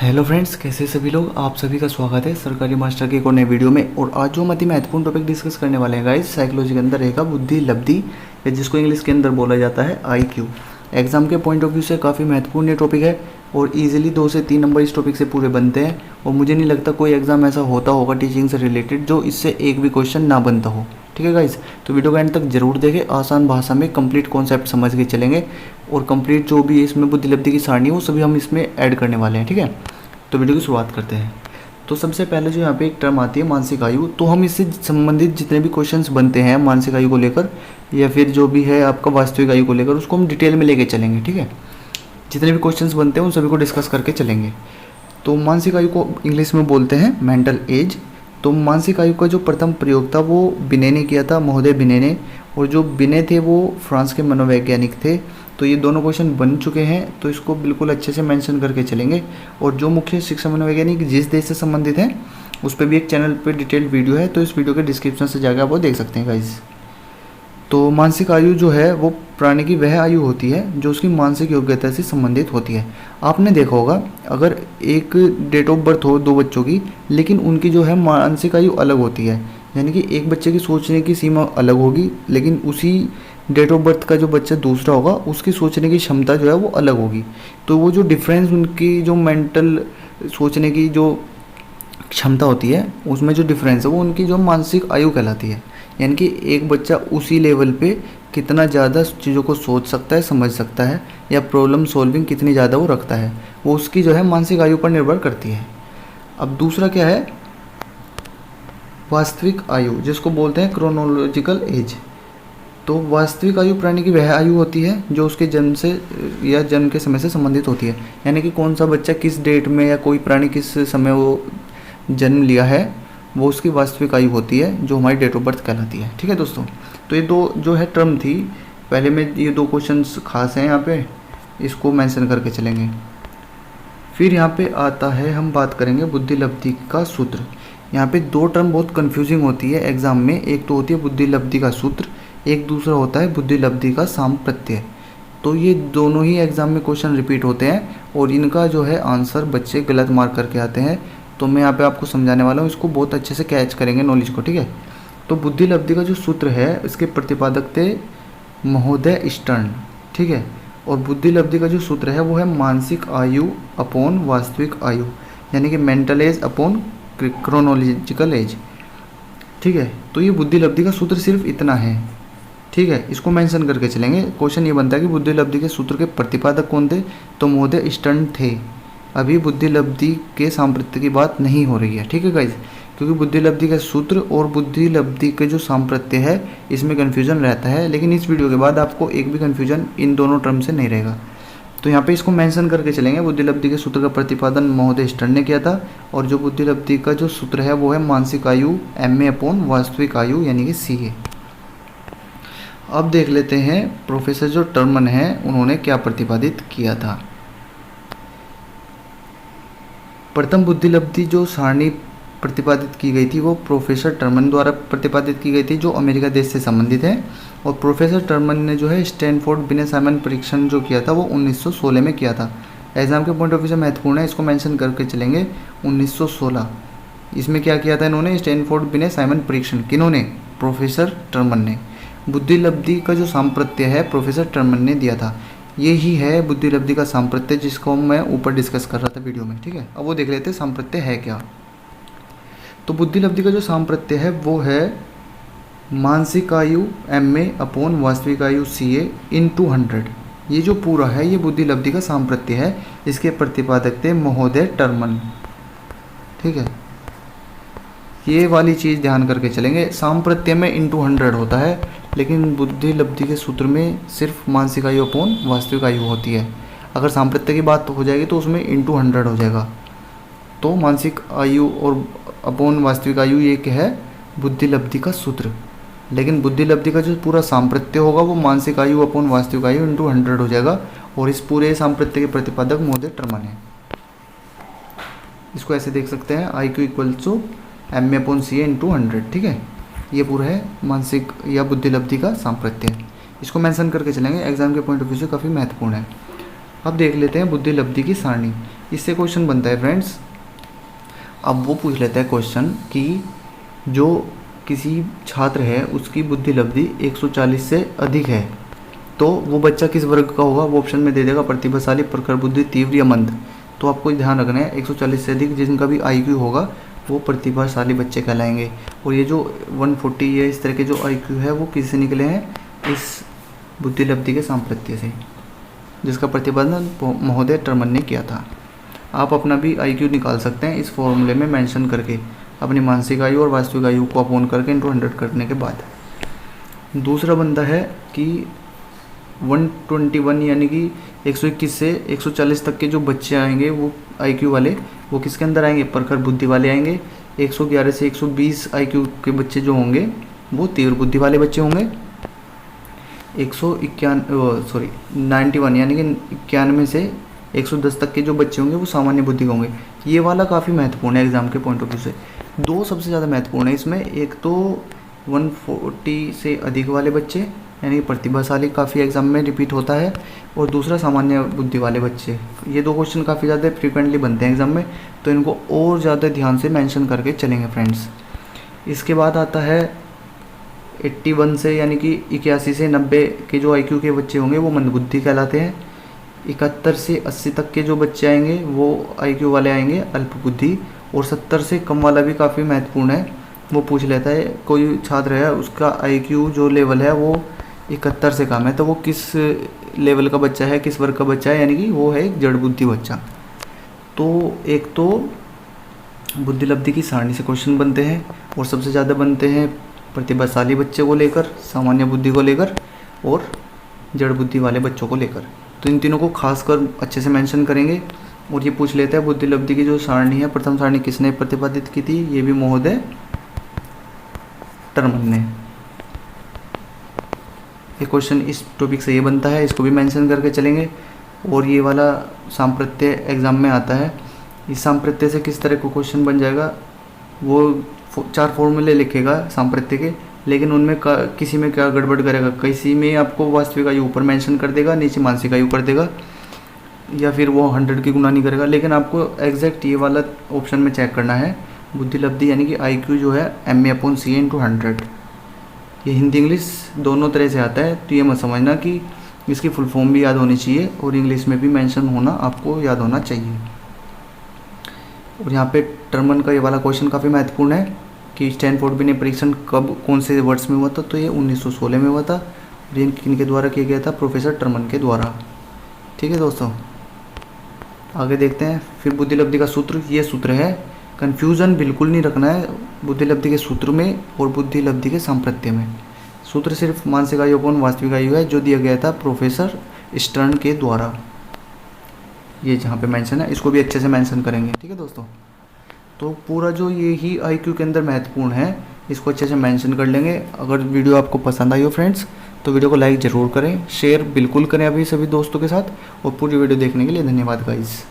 Hello friends, कैसे सभी लोग। आप सभी का स्वागत है सरकारी मास्टर के एक और नए वीडियो में। और आज जो हम अति महत्वपूर्ण टॉपिक डिस्कस करने वाले हैं गाइस, साइकोलॉजी के अंदर रहेगा बुद्धि लब्धि, या जिसको इंग्लिश के अंदर बोला जाता है आईक्यू। एग्जाम के पॉइंट ऑफ व्यू से काफ़ी महत्वपूर्ण ये टॉपिक है और इजीली 2 से 3 नंबर इस टॉपिक से पूरे बनते हैं। और मुझे नहीं लगता कोई एग्जाम ऐसा होता होगा टीचिंग से रिलेटेड जो इससे एक भी क्वेश्चन ना बनता हो। ठीक है गाइस, तो वीडियो का एंड तक जरूर देखें। आसान भाषा में कंप्लीट कॉन्सेप्ट समझ के चलेंगे और कंप्लीट जो भी इसमें बुद्धि लब्धि की सारणी है वो सभी हम इसमें ऐड करने वाले हैं। ठीक है, तो वीडियो की शुरुआत करते हैं। तो सबसे पहले जो यहाँ पे एक टर्म आती है मानसिक आयु, तो हम इससे संबंधित जितने भी क्वेश्चंस बनते हैं मानसिक आयु को लेकर या फिर जो भी है आपका वास्तविक आयु को लेकर, उसको हम डिटेल में लेके चलेंगे। ठीक है, जितने भी क्वेश्चंस बनते हैं उन सभी को डिस्कस करके चलेंगे। तो मानसिक आयु को इंग्लिश में बोलते हैं मेंटल एज। तो मानसिक आयु का जो प्रथम प्रयोग था वो बिने ने किया था, महोदय बिने ने। और जो बिने थे वो फ्रांस के मनोवैज्ञानिक थे। तो ये दोनों क्वेश्चन बन चुके हैं, तो इसको बिल्कुल अच्छे से मेंशन करके चलेंगे। और जो मुख्य शिक्षा मनोवैज्ञानिक जिस देश से संबंधित हैं उस पर भी एक चैनल पे डिटेल्ड वीडियो है, तो इस वीडियो के डिस्क्रिप्शन से जाकर आप वो देख सकते हैं गाइस। तो मानसिक आयु जो है वो प्राणी की वह आयु होती है जो उसकी मानसिक योग्यता से संबंधित होती है। आपने देखा होगा अगर एक डेट ऑफ बर्थ हो 2 बच्चों की, लेकिन उनकी जो है मानसिक आयु अलग होती है, यानी कि एक बच्चे की सोचने की सीमा अलग होगी, लेकिन उसी डेट ऑफ बर्थ का जो बच्चा दूसरा होगा उसकी सोचने की क्षमता जो है वो अलग होगी। तो वो जो डिफरेंस उनकी जो मेंटल सोचने की जो क्षमता होती है उसमें जो डिफरेंस है वो उनकी जो मानसिक आयु कहलाती है। यानी कि एक बच्चा उसी लेवल पे कितना ज़्यादा चीज़ों को सोच सकता है, समझ सकता है, या प्रॉब्लम सॉल्विंग कितनी ज़्यादा वो रखता है, वो उसकी जो है मानसिक आयु पर निर्भर करती है। अब दूसरा क्या है, वास्तविक आयु, जिसको बोलते हैं क्रोनोलॉजिकल एज। तो वास्तविक आयु प्राणी की वह आयु होती है जो उसके जन्म से या जन्म के समय से संबंधित होती है। यानी कि कौन सा बच्चा किस डेट में या कोई प्राणी किस समय वो जन्म लिया है, वो उसकी वास्तविक आयु होती है जो हमारी डेट ऑफ बर्थ कहलाती है। ठीक है दोस्तों, तो ये 2 जो है टर्म थी, पहले में ये 2 क्वेश्चंस खास हैं यहाँ पे, इसको मेंशन करके चलेंगे। फिर यहाँ पे आता है, हम बात करेंगे बुद्धि लब्धि का सूत्र। यहाँ पे 2 टर्म बहुत कंफ्यूजिंग होती है एग्जाम में। एक तो होती है बुद्धि लब्धि का सूत्र, एक दूसरा होता है बुद्धि लब्धि का सामप्रत्यय। तो ये दोनों ही एग्जाम में क्वेश्चन रिपीट होते हैं और इनका जो है आंसर बच्चे गलत मार्क करके आते हैं। तो मैं यहाँ पे आपको समझाने वाला हूँ, इसको बहुत अच्छे से कैच करेंगे नॉलेज को। ठीक है, तो बुद्धि लब्धि का जो सूत्र है इसके प्रतिपादक थे महोदय स्टर्न। ठीक है, और बुद्धि लब्धि का जो सूत्र है वो है मानसिक आयु अपॉन वास्तविक आयु, यानी कि mental as upon chronological age. ठीक है, तो ये बुद्धि लब्धि का सूत्र सिर्फ इतना है। ठीक है, इसको मेंशन करके चलेंगे। क्वेश्चन ये बनता है कि बुद्धि लब्धि के सूत्र के प्रतिपादक कौन थे, तो महोदय स्टर्न थे। अभी बुद्धि लब्धि के सामप्रत्य की बात नहीं हो रही है। ठीक है गाइज, क्योंकि बुद्धि लब्धि का सूत्र और बुद्धि लब्धि के जो सामप्रत्य है इसमें कन्फ्यूजन रहता है, लेकिन इस वीडियो के बाद आपको एक भी कन्फ्यूजन इन दोनों टर्म से नहीं रहेगा। तो यहाँ पे इसको मेंशन करके चलेंगे। बुद्धि लब्धि के सूत्र का प्रतिपादन महोदय स्टर्न ने किया था और जो बुद्धि लब्धि का जो सूत्र है वो है मानसिक आयु MA अपॉन वास्तविक आयु, यानी कि CA। अब देख लेते हैं प्रोफेसर जो टर्मन है उन्होंने क्या प्रतिपादित किया था। प्रथम बुद्धि लब्धि जो सारणी प्रतिपादित की गई थी वो प्रोफेसर टर्मन द्वारा प्रतिपादित की गई थी, जो अमेरिका देश से संबंधित है। और प्रोफेसर टर्मन ने जो है स्टैनफोर्ड बिने साइमन परीक्षण जो किया था वो 1916 में किया था। एग्जाम के पॉइंट ऑफ व्यू से महत्वपूर्ण है, इसको मेंशन करके चलेंगे। 1916 इसमें क्या किया था इन्होंने, स्टैनफोर्ड बिने साइमन परीक्षण। किन्होंने, प्रोफेसर टर्मन ने। बुद्धि लब्धि का जो सामप्रत्यय है प्रोफेसर टर्मन ने दिया था। यही है बुद्धि लब्धि का सामप्रत्यय जिसको मैं ऊपर डिस्कस कर रहा था वीडियो में। ठीक है, अब वो देख लेते हैं सामप्रत्यय है क्या। तो बुद्धि लब्धि का जो सामप्रत्यय है वो है मानसिक आयु MA अपॉन वास्तविक आयु CA इन 100। ये जो पूरा है ये बुद्धि लब्धि का सामप्रत्यय है। इसके प्रतिपादक थे महोदय टर्मन। ठीक है, ये वाली चीज़ ध्यान करके चलेंगे। सामप्रत्यय में इन 100 होता है, लेकिन बुद्धि लब्धि के सूत्र में सिर्फ मानसिक आयु अपॉन वास्तविक आयु होती है। अगर सामप्रत्यय की बात हो जाएगी तो उसमें इन 100 हो जाएगा। तो मानसिक आयु और अपॉन वास्तविक आयु ये क्या है, बुद्धि लब्धि का सूत्र। लेकिन बुद्धि लब्धि का जो पूरा सामप्रत्यय होगा वो मानसिक आयु अपॉन वास्तविक आयु इन 100 हो जाएगा। और इस पूरे सामप्रत्यय के प्रतिपादक महोदय टर्मन है। इसको ऐसे देख सकते हैं, IQ equals to MA upon CA in 100। ठीक है, ये पूरा है मानसिक या बुद्धि लब्धि का सामप्रत्यय। इसको मेंशन करके चलेंगे, एग्जाम के पॉइंट ऑफ व्यू से काफ़ी महत्वपूर्ण है। अब देख लेते हैं बुद्धि लब्धि की सारणी। इससे क्वेश्चन बनता है फ्रेंड्स। अब वो पूछ लेता है क्वेश्चन कि जो किसी छात्र है उसकी बुद्धि लब्धि 140 से अधिक है, तो वो बच्चा किस वर्ग का होगा? वो ऑप्शन में दे देगा प्रतिभाशाली, प्रखर बुद्धि, तीव्र या मंद। तो आपको ध्यान रखना है 140 से अधिक जिनका भी IQ होगा वो प्रतिभाशाली बच्चे कहलाएंगे। और ये जो 140 या इस तरह के जो IQ है वो किससे निकले हैं? इस बुद्धि लब्धि के सांप्रत्य से, जिसका प्रतिपादन महोदय टर्मन ने किया था। आप अपना भी IQ निकाल सकते हैं इस फॉर्मूले में मेंशन करके, अपनी मानसिक आयु और वास्तविक आयु को अपोन करके इंटू 100 करने के बाद। दूसरा बंदा है कि 121 यानी कि 121 से 140 तक के जो बच्चे आएंगे वो IQ वाले, वो किसके अंदर आएंगे? प्रखर बुद्धि वाले आएंगे। 111 से 120 IQ के बच्चे जो होंगे वो तीव्र बुद्धि वाले बच्चे होंगे। 91 यानी कि 91 से 110 तक के जो बच्चे होंगे वो सामान्य बुद्धि के होंगे। ये वाला काफ़ी महत्वपूर्ण है एग्जाम के पॉइंट ऑफ व्यू से। दो सबसे ज़्यादा महत्वपूर्ण है इसमें, एक तो 140 से अधिक वाले बच्चे यानी कि प्रतिभाशाली काफ़ी एग्जाम में रिपीट होता है, और दूसरा सामान्य बुद्धि वाले बच्चे। ये दो क्वेश्चन काफ़ी ज़्यादा फ्रीक्वेंटली बनते हैं एग्जाम में, तो इनको और ज़्यादा ध्यान से मेंशन करके चलेंगे फ्रेंड्स। इसके बाद आता है 81 से यानी कि 81 से 90 के जो IQ के बच्चे होंगे वो मंदबुद्धि कहलाते हैं। 71 से 80 तक के जो बच्चे आएंगे वो IQ वाले आएंगे अल्प बुद्धि। और 70 से कम वाला भी काफ़ी महत्वपूर्ण है, वो पूछ लेता है कोई छात्र है उसका IQ जो लेवल है वो 71 से कम है, तो वो किस लेवल का बच्चा है, किस वर्ग का बच्चा है, यानी कि वो है एक जड़ बुद्धि बच्चा। तो एक तो बुद्धि लब्धि की सारणी से क्वेश्चन बनते हैं, और सबसे ज़्यादा बनते हैं प्रतिभाशाली बच्चे को लेकर, सामान्य बुद्धि को लेकर और जड़ बुद्धि वाले बच्चों को लेकर। तो इन तीनों को खासकर अच्छे से मेंशन करेंगे। और ये पूछ लेता है बुद्धि लब्धि की जो सारणी है, प्रथम सारणी किसने प्रतिपादित की थी? ये भी महोदय टर्मन ने। ये क्वेश्चन इस टॉपिक से ये बनता है, इसको भी मेंशन करके चलेंगे। और ये वाला सांप्रत्य एग्जाम में आता है। इस सांप्रत्य से किस तरह को क्वेश्चन बन जाएगा? वो 4 फॉर्मूले लिखेगा सांप्रत्य के, लेकिन उनमें किसी में क्या गड़बड़ करेगा? किसी में आपको वास्तविक आयु ऊपर मेंशन कर देगा, नीचे मानसिक आयु कर देगा, या फिर वो 100 की गुना नहीं करेगा। लेकिन आपको एग्जैक्ट ये वाला ऑप्शन में चेक करना है, बुद्धि लब्धि यानी कि IQ जो है MA/CA × 100। ये हिंदी इंग्लिश दोनों तरह से आता है, तो ये मत समझना कि इसकी फुल फॉर्म भी याद होनी चाहिए और इंग्लिश में भी मेंशन होना आपको याद होना चाहिए। और यहाँ पे टर्मन का ये वाला क्वेश्चन काफ़ी महत्वपूर्ण है कि स्टैनफोर्ड बिने परीक्षण कब कौन से वर्ष में हुआ था? तो ये 1916 में हुआ था। और ये किनके द्वारा किया गया था? प्रोफेसर टर्मन के द्वारा। ठीक है दोस्तों, आगे देखते हैं। फिर बुद्धि लब्धि का सूत्र, ये सूत्र है, कन्फ्यूज़न बिल्कुल नहीं रखना है बुद्धि लब्धि के सूत्र में और बुद्धि लब्धि के सांप्रत्य में। सूत्र सिर्फ मानसिक आयु अपॉन वास्तविक आयु है, जो दिया गया था प्रोफेसर स्टर्न के द्वारा। ये जहाँ पे मेंशन है इसको भी अच्छे से मेंशन करेंगे। ठीक है दोस्तों, तो पूरा जो ये ही IQ के अंदर महत्वपूर्ण है इसको अच्छे से मेंशन कर लेंगे। अगर वीडियो आपको पसंद आई हो फ्रेंड्स तो वीडियो को लाइक ज़रूर करें, शेयर बिल्कुल करें अभी सभी दोस्तों के साथ, और पूरी वीडियो देखने के लिए धन्यवाद गाइस।